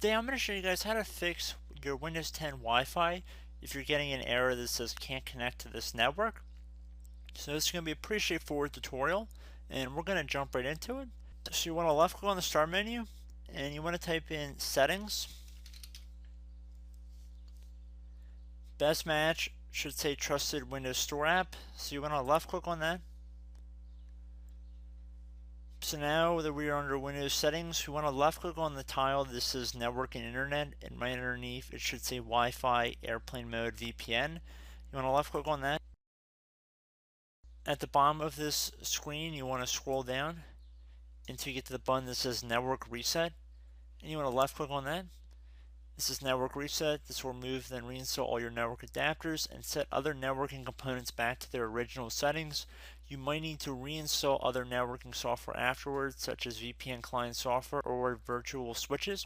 Today I'm going to show you guys how to fix your Windows 10 Wi-Fi if you're getting an error that says can't connect to this network. So this is going to be a pretty straightforward tutorial, and we're going to jump right into it. So you want to left click on the start menu, and you want to type in settings. Best match should say trusted Windows Store app, so you want to left click on that. So now that we are under Windows settings, we want to left click on the tile that says network and internet, and right underneath it should say Wi-Fi, airplane mode, VPN. You want to left click on that. At the bottom of this screen, you want to scroll down until you get to the button that says network reset, and you want to left click on that. This is network reset. This will remove then reinstall all your network adapters and set other networking components back to their original settings. You might need to reinstall other networking software afterwards, such as VPN client software or virtual switches.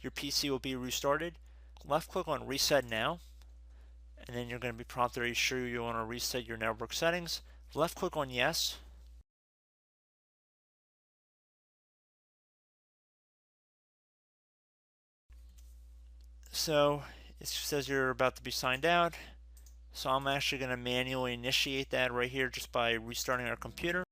Your PC will be restarted. Left click on reset now, and then you're going to be prompted to sure you want to reset your network settings. Left click on yes. So it says you're about to be signed out. So I'm actually going to manually initiate that right here just by restarting our computer.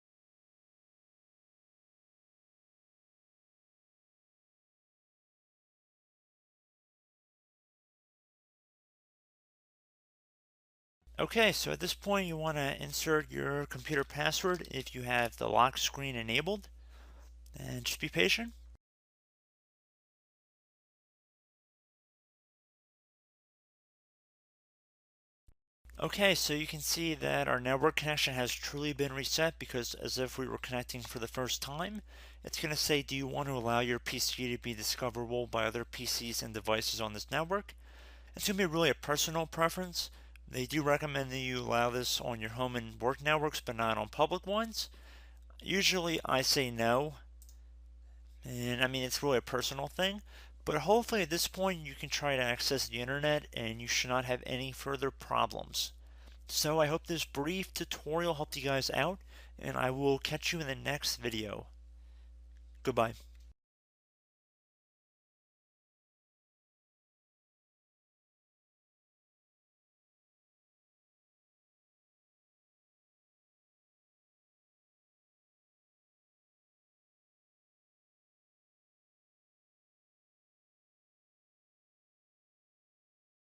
Okay, so at this point you want to insert your computer password if you have the lock screen enabled, and just be patient. Okay, so you can see that our network connection has truly been reset, because as if we were connecting for the first time. It's going to say, do you want to allow your PC to be discoverable by other PCs and devices on this network? It's going to be really a personal preference. They do recommend that you allow this on your home and work networks, but not on public ones. Usually I say no, and I mean it's really a personal thing, but hopefully at this point you can try to access the internet and you should not have any further problems. So I hope this brief tutorial helped you guys out, and I will catch you in the next video. Goodbye.